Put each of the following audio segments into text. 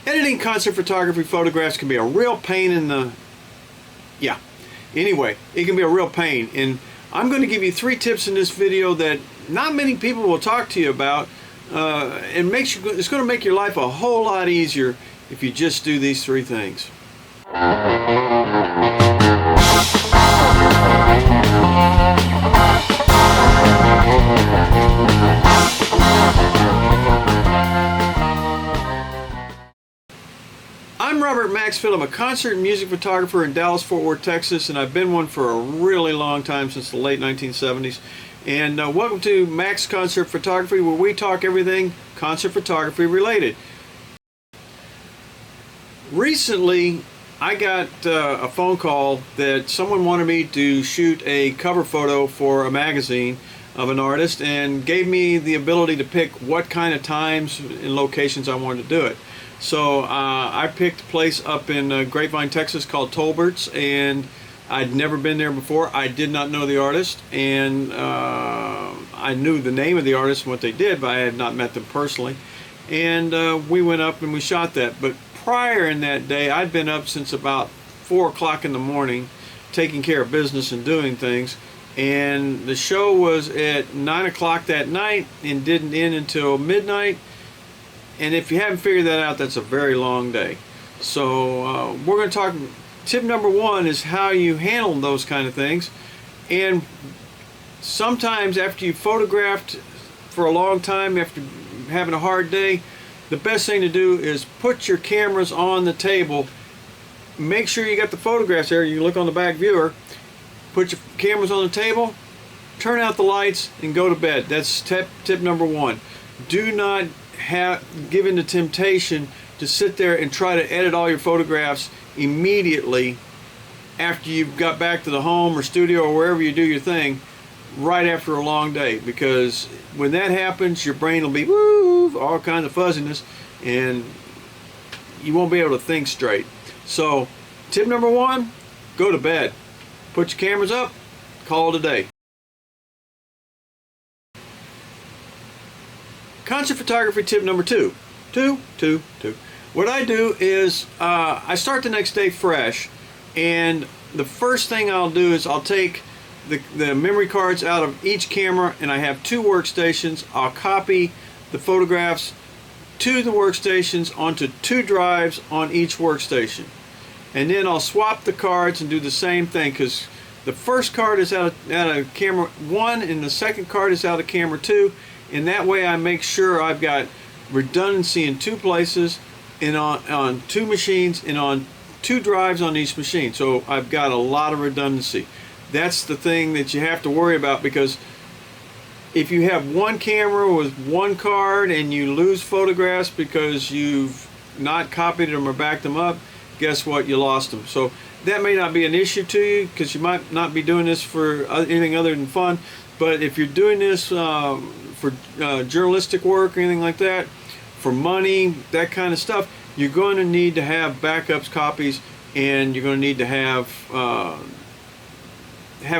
Editing concert photography photographs can be a real pain in the... Yeah. Anyway, it can be a real pain. And I'm going to give you 3 tips in this video that not many people will talk to you about. It's going to make your life a whole lot easier if you just do these 3 things. I'm Robert Maxfield. I'm a concert and music photographer in Dallas, Fort Worth, Texas, and I've been one for a really long time, since the late 1970s. And welcome to Max Concert Photography, where we talk everything concert photography related. Recently, I got a phone call that someone wanted me to shoot a cover photo for a magazine of an artist, and gave me the ability to pick what kind of times and locations I wanted to do it. So I picked a place up in Grapevine, Texas called Tolbert's, and I'd never been there before. I did not know the artist, and I knew the name of the artist and what they did, but I had not met them personally. And we went up and we shot that. But prior in that day, I'd been up since about 4 o'clock in the morning taking care of business and doing things. And the show was at 9 o'clock that night and didn't end until midnight. And if you haven't figured that out, that's a very long day. So we're going to talk, tip number 1 is how you handle those kind of things. And sometimes after you've photographed for a long time, after having a hard day, the best thing to do is put your cameras on the table. Make sure you got the photographs there. You can look on the back viewer. Put your cameras on the table, turn out the lights, and go to bed. That's tip number 1. Do not give in to temptation to sit there and try to edit all your photographs immediately after you've got back to the home or studio or wherever you do your thing, right after a long day. Because when that happens, your brain will be woo, all kinds of fuzziness, and you won't be able to think straight. So tip number 1, go to bed. Put your cameras up, call it a day. Concert photography tip number 2. What I do is I start the next day fresh, and the first thing I'll do is I'll take the memory cards out of each camera, and I have 2 workstations. I'll copy the photographs to the workstations onto 2 drives on each workstation. And then I'll swap the cards and do the same thing, because the first card is out of camera 1 and the second card is out of camera 2, and that way I make sure I've got redundancy in 2 places, and on 2 machines, and on 2 drives on each machine. So I've got a lot of redundancy. That's the thing that you have to worry about, because if you have 1 camera with 1 card and you lose photographs because you've not copied them or backed them up, guess what? You lost them. So that may not be an issue to you, because you might not be doing this for anything other than fun. But if you're doing this for journalistic work or anything like that, for money, that kind of stuff, you're going to need to have backups, copies, and you're going to need to have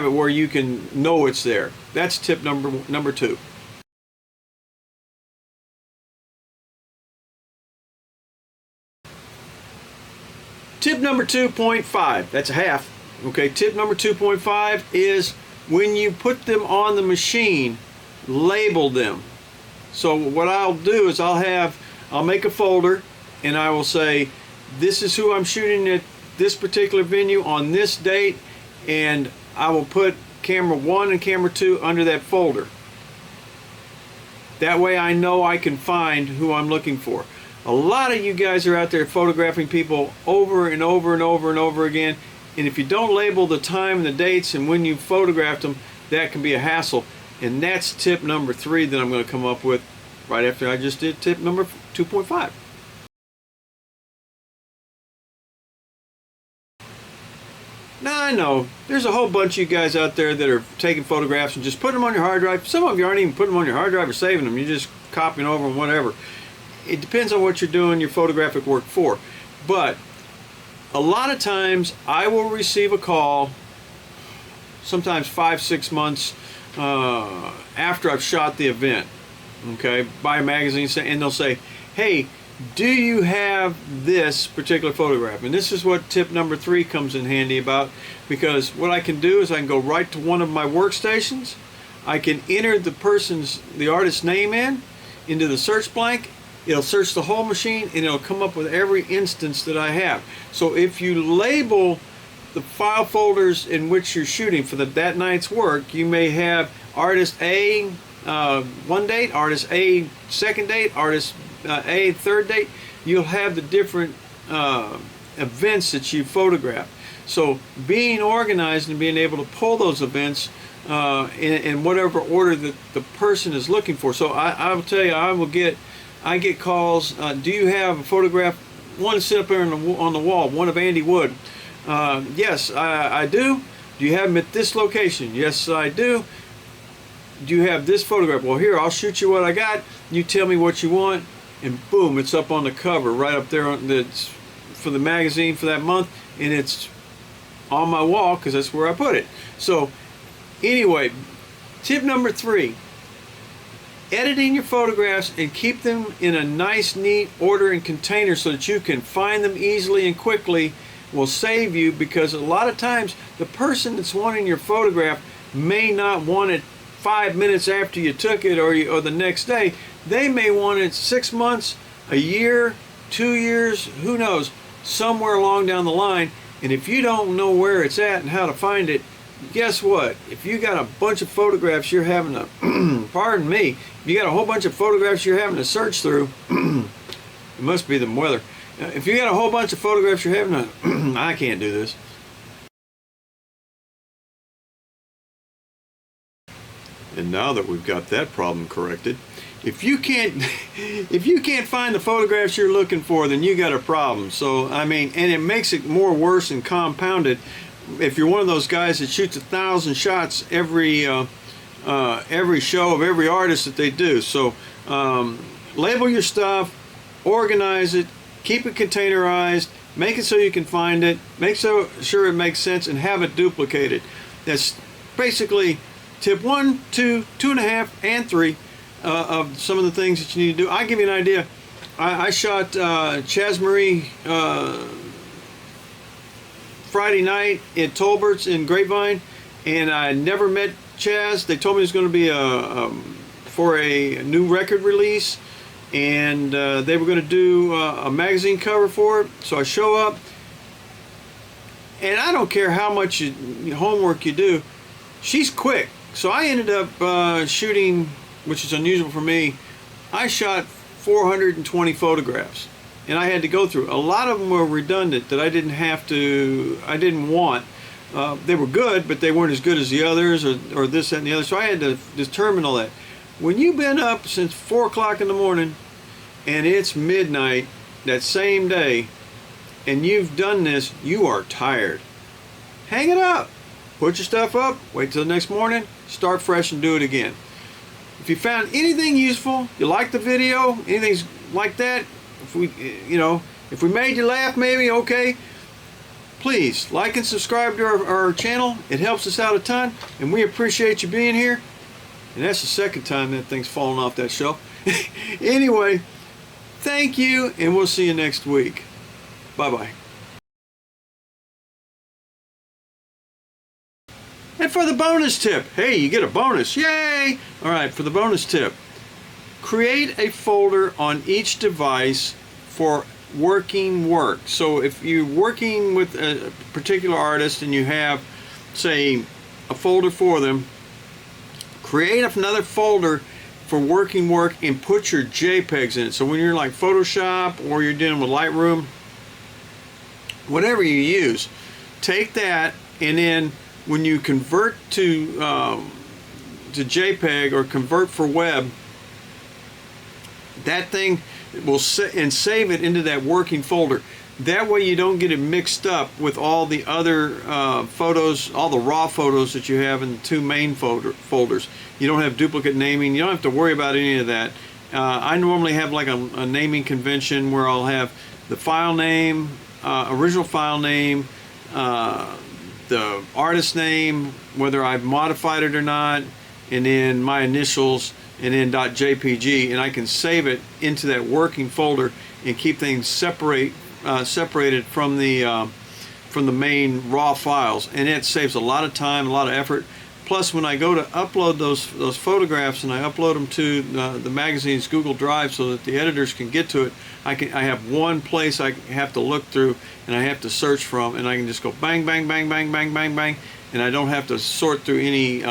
it where you can know it's there. That's tip number 2. Tip number 2.5, that's a half. Okay, tip number 2.5 is when you put them on the machine, label them. So what I'll do is I'll make a folder, and I will say, this is who I'm shooting at this particular venue on this date, and I will put camera 1 and camera 2 under that folder. That way I know I can find who I'm looking for. A lot of you guys are out there photographing people over and over and over and over again, and if you don't label the time and the dates and when you photographed them, that can be a hassle. And that's tip number 3 that I'm going to come up with right after I just did tip number 2.5. Now I know there's a whole bunch of you guys out there that are taking photographs and just putting them on your hard drive. Some of you aren't even putting them on your hard drive or saving them. You're just copying over them, whatever. It depends on what you're doing your photographic work for. But a lot of times I will receive a call, sometimes 5-6 months after I've shot the event, okay, by a magazine, and they'll say, hey, do you have this particular photograph? And this is what tip number 3 comes in handy about, because what I can do is I can go right to one of my workstations. I can enter the artist's name into the search blank. It'll search the whole machine and it'll come up with every instance that I have. So if you label the file folders in which you're shooting for that night's work, you may have artist A one date, artist A second date, artist A third date. You'll have the different events that you photographed. So being organized and being able to pull those events in whatever order that the person is looking for. So I will tell you, I get calls. Do you have a photograph? One sit up there on the wall, one of Andy Wood. Yes, I do. Do you have them at this location? Yes, I do. Do you have this photograph? Well, here, I'll shoot you what I got. You tell me what you want, and boom, it's up on the cover right up there that's for the magazine for that month, and it's on my wall because that's where I put it. So anyway, tip number 3, editing your photographs and keep them in a nice, neat order and container so that you can find them easily and quickly will save you, because a lot of times the person that's wanting your photograph may not want it 5 minutes after you took it or the next day. They may want it 6 months, a year, 2 years, who knows, somewhere along down the line. And if you don't know where it's at and how to find it, guess what? If you got a bunch of photographs you're having to, pardon me, if you got a whole bunch of photographs you're having to search through, it must be the weather. If you got a whole bunch of photographs you're having to, I can't do this. And now that we've got that problem corrected, if you can't find the photographs you're looking for, then you got a problem. So I mean, and it makes it more worse and compounded if you're one of those guys that shoots 1,000 shots every show of every artist that they do. So label your stuff, organize it, keep it containerized, make it so you can find it, make sure it makes sense, and have it duplicated. That's basically tip 1, 2, 2.5, and 3 of some of the things that you need to do. I'll give you an idea. I shot Chaz Marie Friday night at Tolbert's in Grapevine, and I never met Chaz. They told me it was going to be for a new record release, and they were going to do a magazine cover for it. So I show up, and I don't care how much homework you do, she's quick. So I ended up shooting, which is unusual for me, I shot 420 photographs, and I had to go through. A lot of them were redundant that I didn't want. They were good, but they weren't as good as the others, or this, that, and the other. So I had to determine all that. When you've been up since 4 o'clock in the morning and it's midnight that same day and you've done this, you are tired. Hang it up. Put your stuff up, wait till the next morning, start fresh and do it again. If you found anything useful, you liked the video, anything like that, if we made you laugh maybe, okay, please like and subscribe to our channel. It helps us out a ton, and we appreciate you being here. And that's the second time that thing's fallen off that shelf. Anyway, thank you, and we'll see you next week. Bye-bye. And for the bonus tip, hey, you get a bonus, yay! All right, for the bonus tip, create a folder on each device for working work. So if you're working with a particular artist and you have, say, a folder for them, create another folder for working work and put your JPEGs in it. So when you're like Photoshop or you're dealing with Lightroom, whatever you use, take that, and then when you convert to JPEG or convert for web, that thing will save it into that working folder. That way you don't get it mixed up with all the other photos, all the raw photos that you have in the 2 main folders. You don't have duplicate naming. You don't have to worry about any of that. I normally have like a naming convention where I'll have the file name, original file name, the artist name, whether I've modified it or not, and then my initials, and then .jpg, and I can save it into that working folder, and keep things separated from the main raw files, and it saves a lot of time, a lot of effort. Plus, when I go to upload those photographs and I upload them to the magazine's Google Drive so that the editors can get to it, I have one place I have to look through and I have to search from, and I can just go bang, bang, bang, bang, bang, bang, bang, and I don't have to sort through any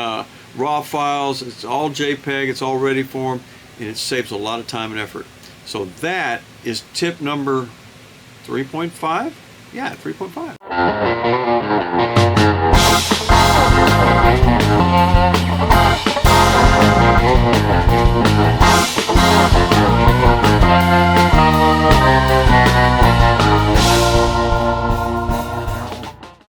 raw files. It's all JPEG, it's all ready for them, and it saves a lot of time and effort. So that is tip number 3.5? Yeah, 3.5.